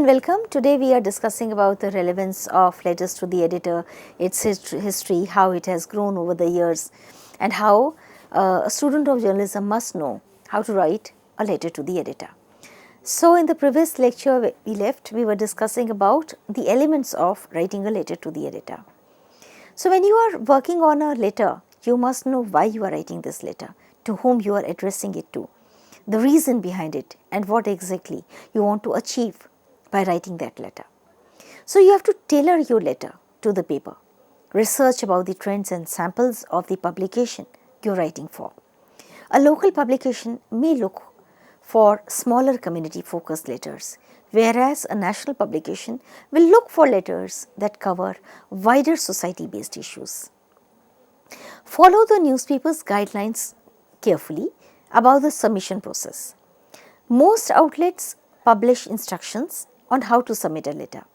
welcome. Today we are discussing about the relevance of letters to the editor, its history, how it has grown over the years, and how a student of journalism must know how to write a letter to the editor. So, in the previous lecture we were discussing about the elements of writing a letter to the editor. So, when you are working on a letter, you must know why you are writing this letter, to whom you are addressing it to, the reason behind it, and what exactly you want to achieve by writing that letter. So, you have to tailor your letter to the paper, research about the trends and samples of the publication you are writing for. A local publication may look for smaller community focused letters, whereas a national publication will look for letters that cover wider society based issues. Follow the newspaper's guidelines carefully about the submission process. Most outlets publish instructions on how to submit a letter.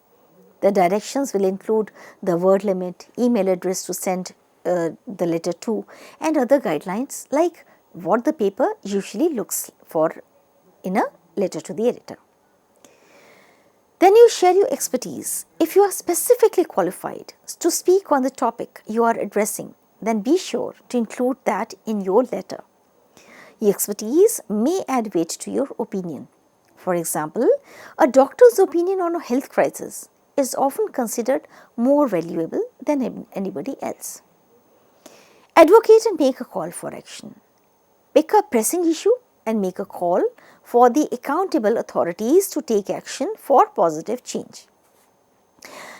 The directions will include the word limit, email address to send the letter to, and other guidelines like what the paper usually looks for in a letter to the editor. Then you share your expertise. If you are specifically qualified to speak on the topic you are addressing, then be sure to include that in your letter. Your expertise may add weight to your opinion. For example, a doctor's opinion on a health crisis is often considered more valuable than anybody else. Advocate and make a call for action. Pick a pressing issue and make a call for the accountable authorities to take action for positive change.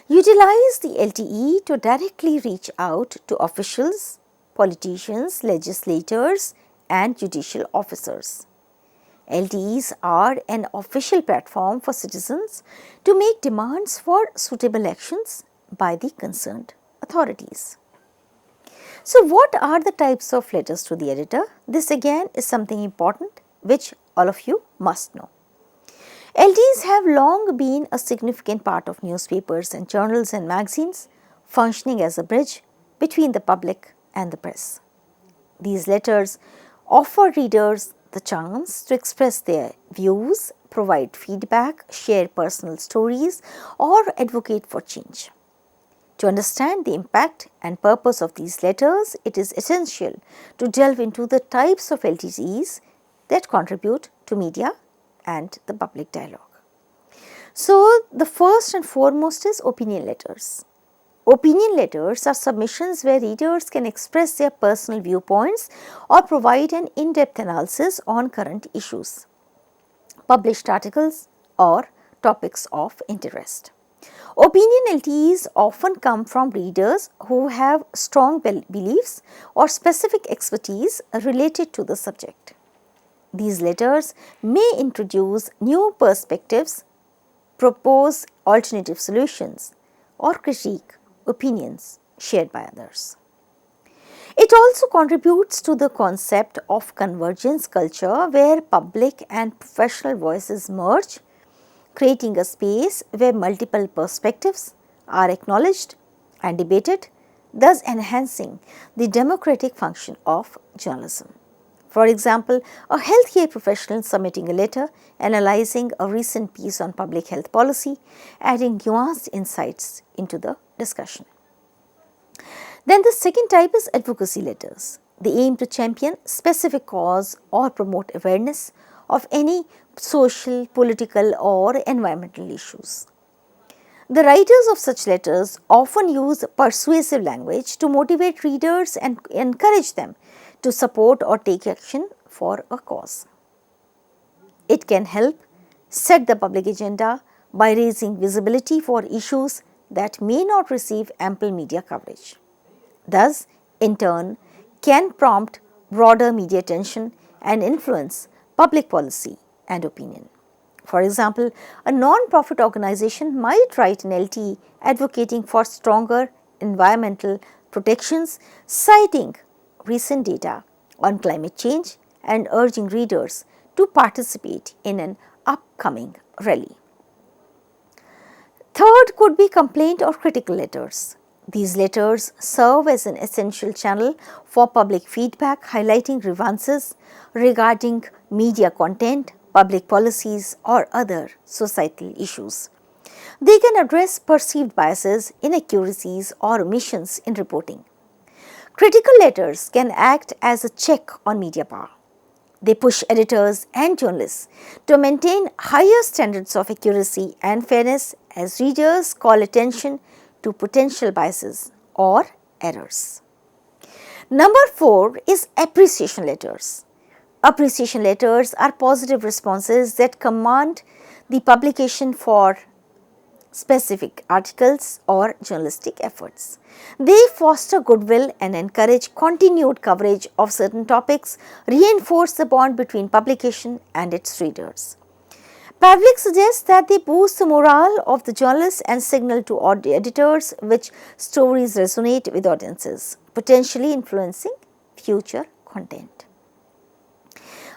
Utilize the LTE to directly reach out to officials, politicians, legislators, and judicial officers. LTEs are an official platform for citizens to make demands for suitable actions by the concerned authorities. So, what are the types of letters to the editor? This again is something important which all of you must know. LTEs have long been a significant part of newspapers and journals and magazines, functioning as a bridge between the public and the press. These letters offer readers the chance to express their views, provide feedback, share personal stories, or advocate for change. To understand the impact and purpose of these letters, it is essential to delve into the types of LTEs that contribute to media and the public dialogue. So, the first and foremost is opinion letters. Opinion letters are submissions where readers can express their personal viewpoints or provide an in-depth analysis on current issues, published articles, or topics of interest. Opinion LTEs often come from readers who have strong beliefs or specific expertise related to the subject. These letters may introduce new perspectives, propose alternative solutions, or critique opinions shared by others. It also contributes to the concept of convergence culture where public and professional voices merge, creating a space where multiple perspectives are acknowledged and debated, thus enhancing the democratic function of journalism. For example, a healthcare professional submitting a letter analyzing a recent piece on public health policy, adding nuanced insights into the discussion. Then the second type is advocacy letters. They aim to champion specific cause or promote awareness of any social, political, or environmental issues. The writers of such letters often use persuasive language to motivate readers and encourage them to support or take action for a cause. It can help set the public agenda by raising visibility for issues that may not receive ample media coverage. Thus, in turn, can prompt broader media attention and influence public policy and opinion. For example, a non-profit organization might write an LTE advocating for stronger environmental protections, citing recent data on climate change and urging readers to participate in an upcoming rally. Third could be complaint or critical letters. These letters serve as an essential channel for public feedback, highlighting grievances regarding media content, public policies, or other societal issues. They can address perceived biases, inaccuracies, or omissions in reporting. Critical letters can act as a check on media power. They push editors and journalists to maintain higher standards of accuracy and fairness as readers call attention to potential biases or errors. Number 4 is appreciation letters. Appreciation letters are positive responses that command the publication for specific articles or journalistic efforts. They foster goodwill and encourage continued coverage of certain topics, reinforce the bond between publication and its readers. Pavlik suggests that they boost the morale of the journalists and signal to editors which stories resonate with audiences, potentially influencing future content.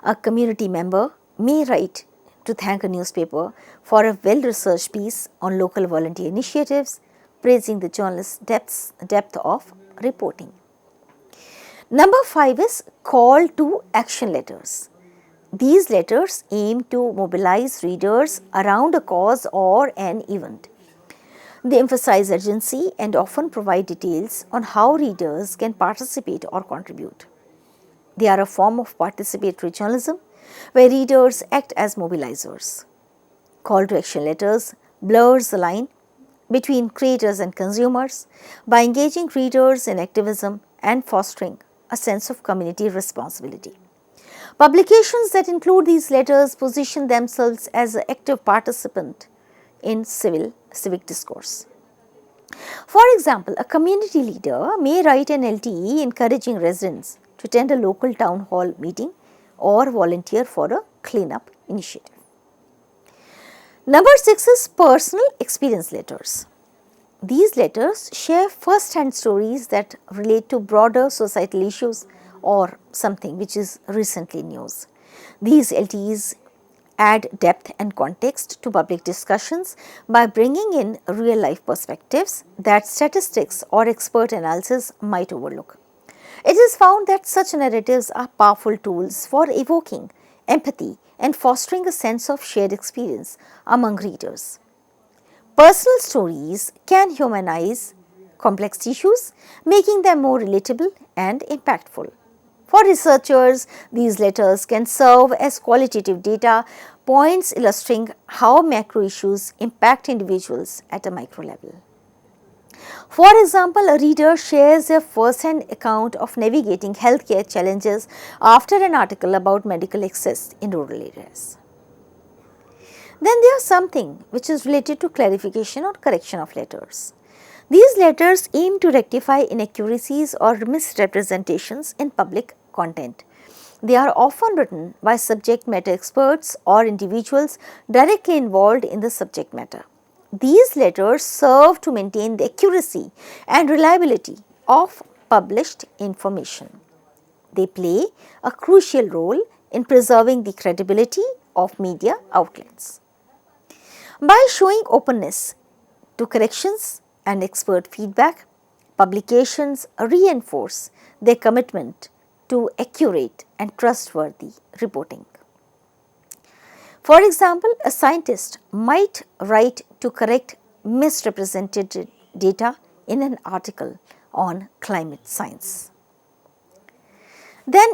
A community member may write to thank a newspaper for a well-researched piece on local volunteer initiatives, praising the journalist's depth of reporting. Number 5 is call to action letters. These letters aim to mobilize readers around a cause or an event. They emphasize urgency and often provide details on how readers can participate or contribute. They are a form of participatory journalism where readers act as mobilizers. Call to action letters blurs the line between creators and consumers by engaging readers in activism and fostering a sense of community responsibility. Publications that include these letters position themselves as an active participant in civic discourse. For example, a community leader may write an LTE encouraging residents to attend a local town hall meeting or volunteer for a cleanup initiative. Number 6 is personal experience letters. These letters share first-hand stories that relate to broader societal issues or something which is recently news. These LTEs add depth and context to public discussions by bringing in real-life perspectives that statistics or expert analysis might overlook. It is found that such narratives are powerful tools for evoking empathy and fostering a sense of shared experience among readers. Personal stories can humanize complex issues, making them more relatable and impactful. For researchers, these letters can serve as qualitative data points illustrating how macro issues impact individuals at a micro level. For example, a reader shares a first-hand account of navigating healthcare challenges after an article about medical access in rural areas. Then there is something which is related to clarification or correction of letters. These letters aim to rectify inaccuracies or misrepresentations in public content. They are often written by subject matter experts or individuals directly involved in the subject matter. These letters serve to maintain the accuracy and reliability of published information. They play a crucial role in preserving the credibility of media outlets. By showing openness to corrections and expert feedback, publications reinforce their commitment to accurate and trustworthy reporting. For example, a scientist might write to correct misrepresented data in an article on climate science. Then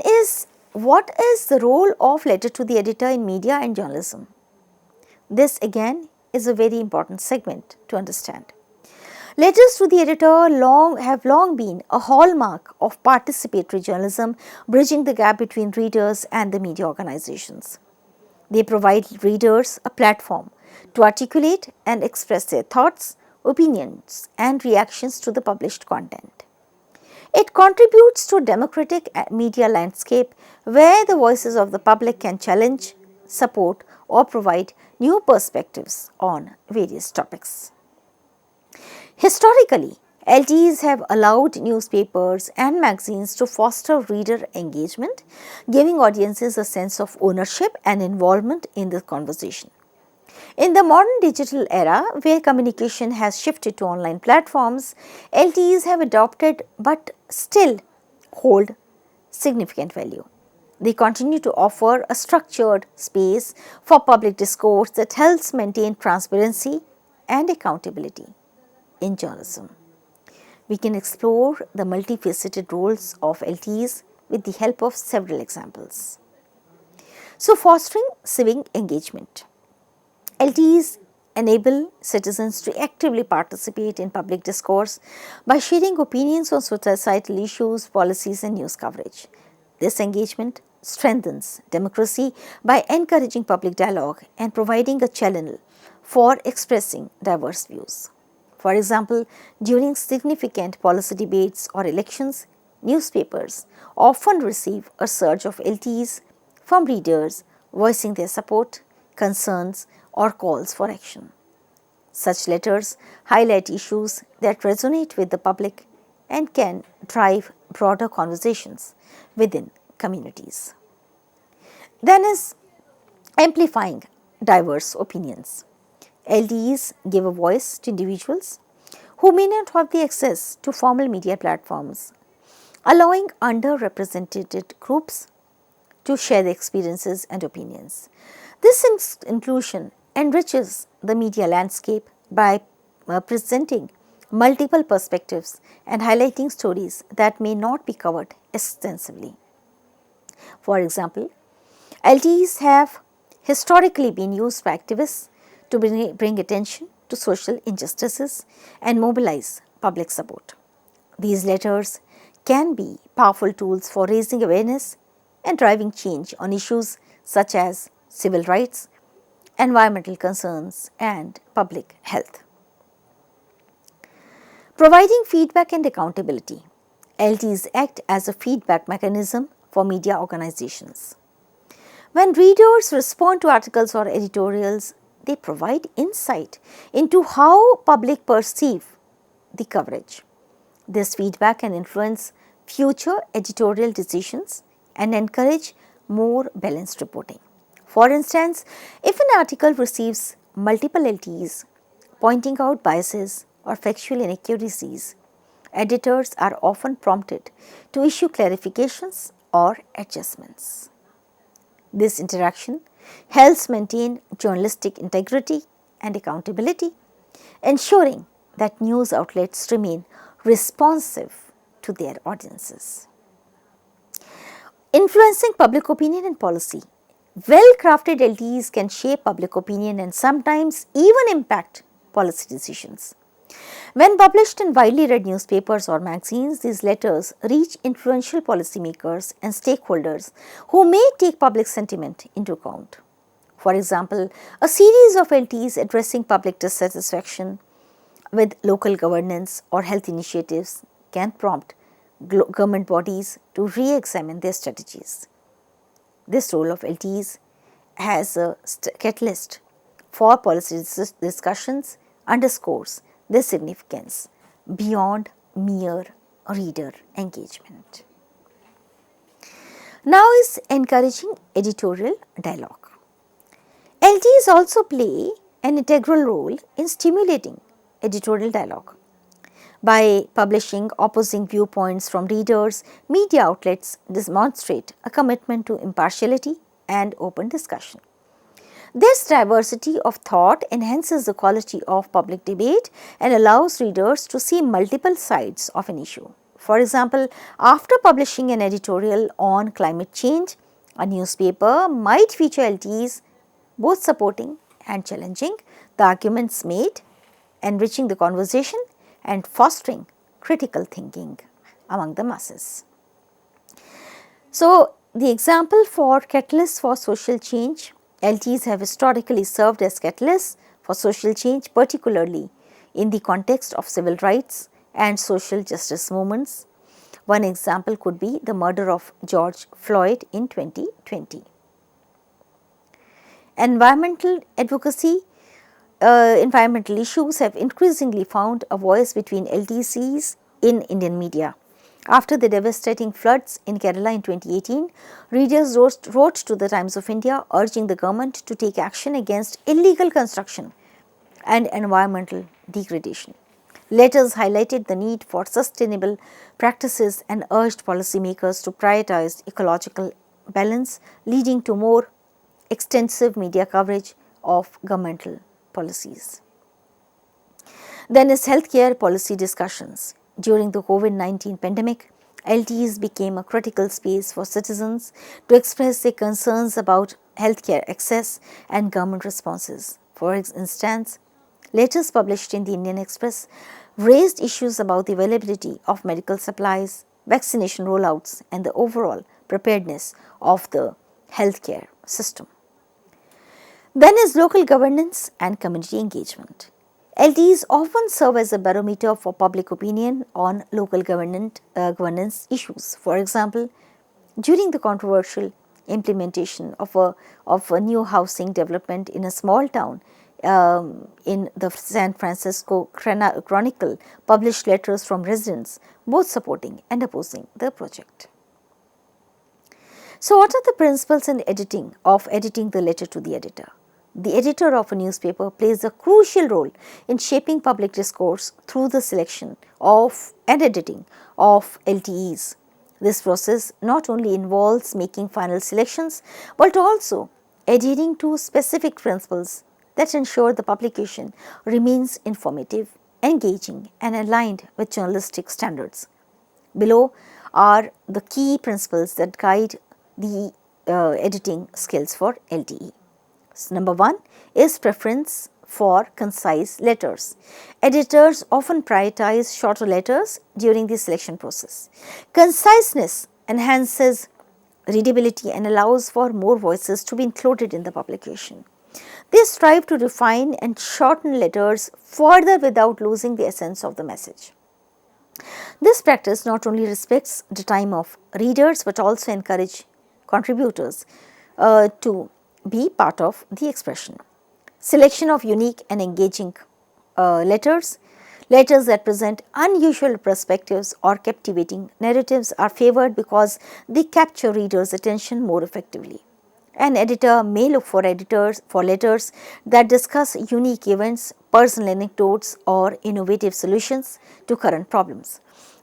what is the role of letter to the editor in media and journalism? This again is a very important segment to understand. Letters to the editor have long been a hallmark of participatory journalism, bridging the gap between readers and the media organizations. They provide readers a platform to articulate and express their thoughts, opinions, and reactions to the published content. It contributes to a democratic media landscape where the voices of the public can challenge, support, or provide new perspectives on various topics. Historically, LTEs have allowed newspapers and magazines to foster reader engagement, giving audiences a sense of ownership and involvement in the conversation. In the modern digital era, where communication has shifted to online platforms, LTEs have adopted but still hold significant value. They continue to offer a structured space for public discourse that helps maintain transparency and accountability in journalism. We can explore the multifaceted roles of LTs with the help of several examples. So, fostering civic engagement. LTs enable citizens to actively participate in public discourse by sharing opinions on societal issues, policies, and news coverage. This engagement strengthens democracy by encouraging public dialogue and providing a channel for expressing diverse views. For example, during significant policy debates or elections, newspapers often receive a surge of LTs from readers voicing their support, concerns, or calls for action. Such letters highlight issues that resonate with the public and can drive broader conversations within communities. Then is amplifying diverse opinions. LDEs give a voice to individuals who may not have the access to formal media platforms, allowing underrepresented groups to share their experiences and opinions. This inclusion enriches the media landscape by presenting multiple perspectives and highlighting stories that may not be covered extensively. For example, LTEs have historically been used by activists to bring attention to social injustices and mobilize public support. These letters can be powerful tools for raising awareness and driving change on issues such as civil rights, environmental concerns, and public health. Providing feedback and accountability. LTs act as a feedback mechanism for media organizations. When readers respond to articles or editorials, they provide insight into how public perceive the coverage. This feedback can influence future editorial decisions and encourage more balanced reporting. For instance, if an article receives multiple LTs pointing out biases or factual inaccuracies, editors are often prompted to issue clarifications or adjustments. This interaction helps maintain journalistic integrity and accountability, ensuring that news outlets remain responsive to their audiences. Influencing public opinion and policy. Well-crafted LTEs can shape public opinion and sometimes even impact policy decisions. When published in widely read newspapers or magazines, these letters reach influential policymakers and stakeholders who may take public sentiment into account. For example, a series of LTEs addressing public dissatisfaction with local governance or health initiatives can prompt government bodies to re-examine their strategies. This role of LTEs as a catalyst for policy discussions underscores their significance beyond mere reader engagement. Now is encouraging editorial dialogue. LTEs also play an integral role in stimulating editorial dialogue. By publishing opposing viewpoints from readers, media outlets demonstrate a commitment to impartiality and open discussion. This diversity of thought enhances the quality of public debate and allows readers to see multiple sides of an issue. For example, after publishing an editorial on climate change, a newspaper might feature LTEs both supporting and challenging the arguments made, enriching the conversation and fostering critical thinking among the masses. So, the example for catalysts for social change, LTEs have historically served as catalysts for social change, particularly in the context of civil rights and social justice movements. One example could be the murder of George Floyd in 2020. Environmental advocacy. Environmental issues have increasingly found a voice between LTCs in Indian media. After the devastating floods in Kerala in 2018, readers wrote to the Times of India urging the government to take action against illegal construction and environmental degradation. Letters highlighted the need for sustainable practices and urged policymakers to prioritize ecological balance, leading to more extensive media coverage of governmental policies. Then is healthcare policy discussions. During the COVID-19 pandemic, LTEs became a critical space for citizens to express their concerns about healthcare access and government responses. For instance, letters published in the Indian Express raised issues about the availability of medical supplies, vaccination rollouts, and the overall preparedness of the healthcare system. Then is local governance and community engagement. LTEs often serve as a barometer for public opinion on local governance issues. For example, during the controversial implementation of a new housing development in a small town in the San Francisco Chronicle published letters from residents both supporting and opposing the project. So, what are the principles in editing the letter to the editor? The editor of a newspaper plays a crucial role in shaping public discourse through the selection of and editing of LTEs. This process not only involves making final selections, but also adhering to specific principles that ensure the publication remains informative, engaging, and aligned with journalistic standards. Below are the key principles that guide the editing skills for LTE. So, number 1 is preference for concise letters. Editors often prioritize shorter letters during the selection process. Conciseness enhances readability and allows for more voices to be included in the publication. They strive to refine and shorten letters further without losing the essence of the message. This practice not only respects the time of readers but also encourages contributors to be part of the expression. Selection of unique and engaging letters that present unusual perspectives or captivating narratives are favored because they capture readers' attention more effectively. An editor may look for letters that discuss unique events, personal anecdotes, or innovative solutions to current problems.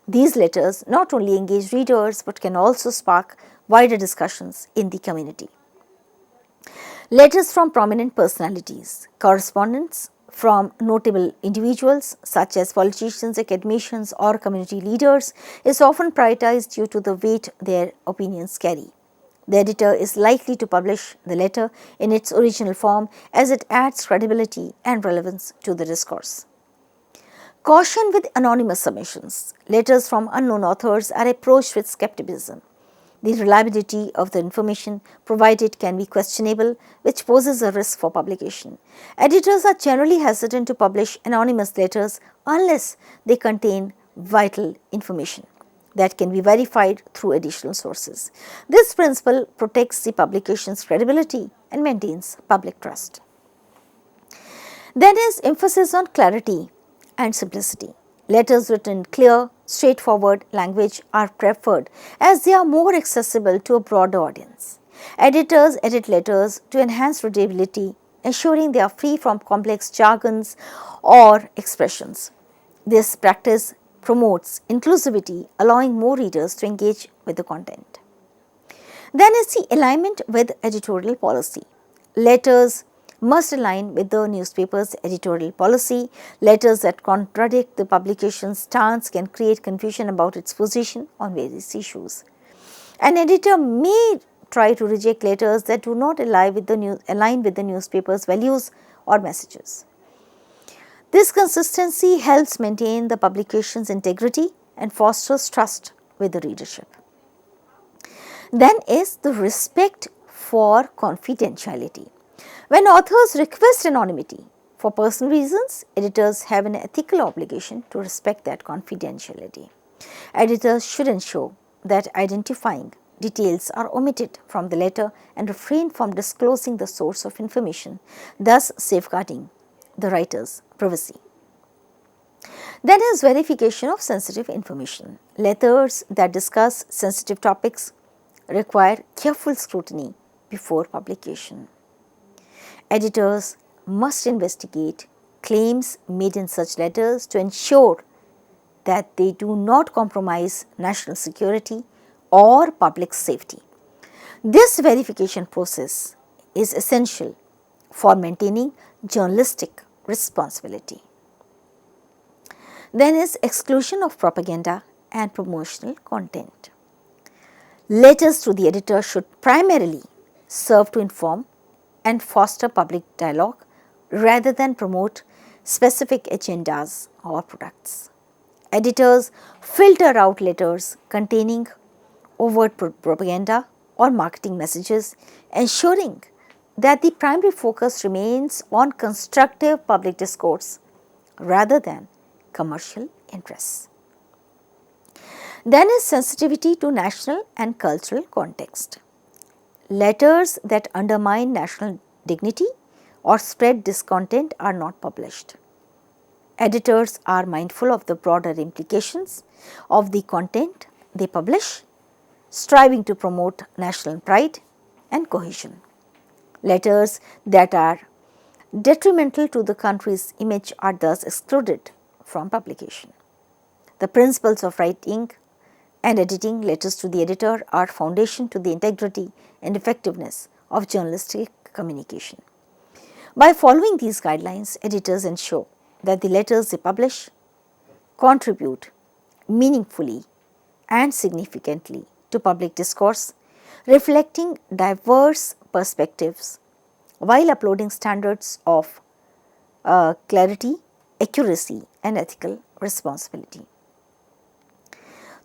These letters not only engage readers but can also spark wider discussions in the community. Letters from prominent personalities. Correspondence from notable individuals such as politicians, academicians, or community leaders is often prioritized due to the weight their opinions carry. The editor is likely to publish the letter in its original form as it adds credibility and relevance to the discourse. Caution with anonymous submissions. Letters from unknown authors are approached with skepticism. The reliability of the information provided can be questionable, which poses a risk for publication. Editors are generally hesitant to publish anonymous letters unless they contain vital information that can be verified through additional sources. This principle protects the publication's credibility and maintains public trust. Then is emphasis on clarity and simplicity. Letters written in clear, straightforward language are preferred as they are more accessible to a broader audience. Editors edit letters to enhance readability, ensuring they are free from complex jargons or expressions. This practice promotes inclusivity, allowing more readers to engage with the content. Then is the alignment with editorial policy. Letters must align with the newspaper's editorial policy. Letters that contradict the publication's stance can create confusion about its position on various issues. An editor may try to reject letters that do not align with the newspaper's values or messages. This consistency helps maintain the publication's integrity and fosters trust with the readership. Then is the respect for confidentiality. When authors request anonymity for personal reasons, editors have an ethical obligation to respect that confidentiality. Editors should ensure that identifying details are omitted from the letter and refrain from disclosing the source of information, thus safeguarding the writer's privacy. Then is verification of sensitive information. Letters that discuss sensitive topics require careful scrutiny before publication. Editors must investigate claims made in such letters to ensure that they do not compromise national security or public safety. This verification process is essential for maintaining journalistic responsibility. Then is exclusion of propaganda and promotional content. Letters to the editor should primarily serve to inform and foster public dialogue rather than promote specific agendas or products. Editors filter out letters containing overt propaganda or marketing messages, ensuring that the primary focus remains on constructive public discourse rather than commercial interests. Then is sensitivity to national and cultural context. Letters that undermine national dignity or spread discontent are not published. Editors are mindful of the broader implications of the content they publish, striving to promote national pride and cohesion. Letters that are detrimental to the country's image are thus excluded from publication. The principles of writing and editing letters to the editor are foundation to the integrity and effectiveness of journalistic communication. By following these guidelines, editors ensure that the letters they publish contribute meaningfully and significantly to public discourse, reflecting diverse perspectives while upholding standards of clarity, accuracy, and ethical responsibility.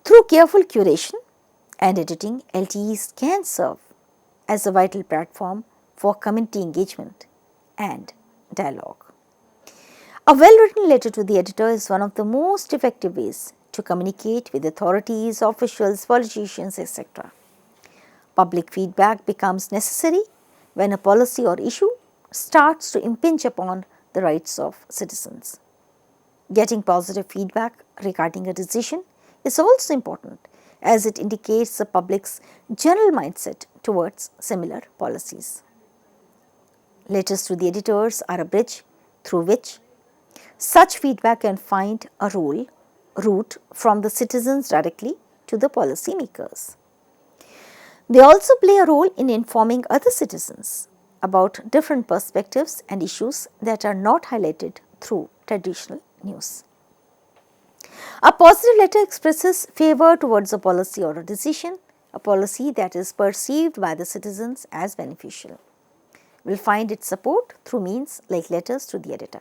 Through careful curation and editing, LTEs can serve as a vital platform for community engagement and dialogue. A well-written letter to the editor is one of the most effective ways to communicate with authorities, officials, politicians, etc. Public feedback becomes necessary when a policy or issue starts to impinge upon the rights of citizens. Getting positive feedback regarding a decision is also important as it indicates the public's general mindset towards similar policies. Letters to the editors are a bridge through which such feedback can find a route from the citizens directly to the policymakers. They also play a role in informing other citizens about different perspectives and issues that are not highlighted through traditional news. A positive letter expresses favor towards a policy or a decision, a policy that is perceived by the citizens as beneficial. Will find its support through means like letters to the editor.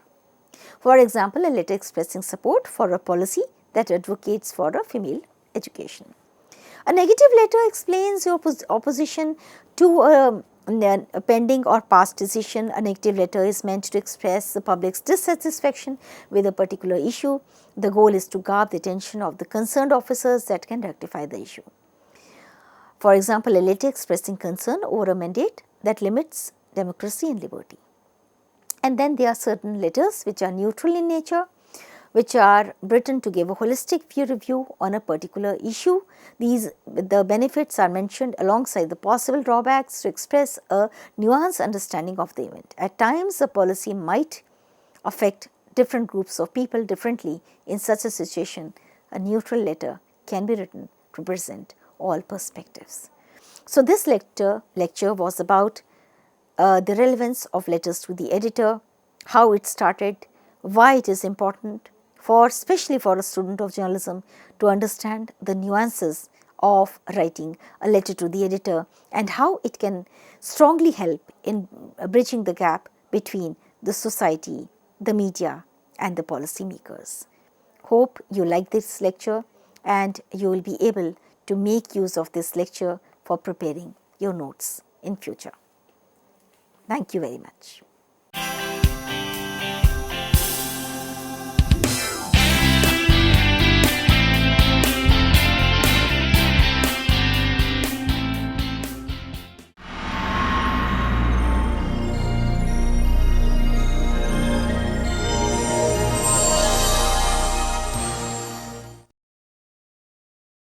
For example, a letter expressing support for a policy that advocates for a female education. A negative letter explains your opposition to a pending or past decision. A negative letter is meant to express the public's dissatisfaction with a particular issue. The goal is to garner the attention of the concerned officers that can rectify the issue. For example, a letter expressing concern over a mandate that limits democracy and liberty. And then there are certain letters which are neutral in nature, which are written to give a holistic peer review on a particular issue. The benefits are mentioned alongside the possible drawbacks to express a nuanced understanding of the event. At times, a policy might affect different groups of people differently. In such a situation, a neutral letter can be written to present all perspectives. So, this lecture was about the relevance of letters to the editor, how it started, why it is important especially for a student of journalism to understand the nuances of writing a letter to the editor and how it can strongly help in bridging the gap between the society, the media and the policy makers. Hope you like this lecture and you will be able to make use of this lecture for preparing your notes in future. Thank you very much.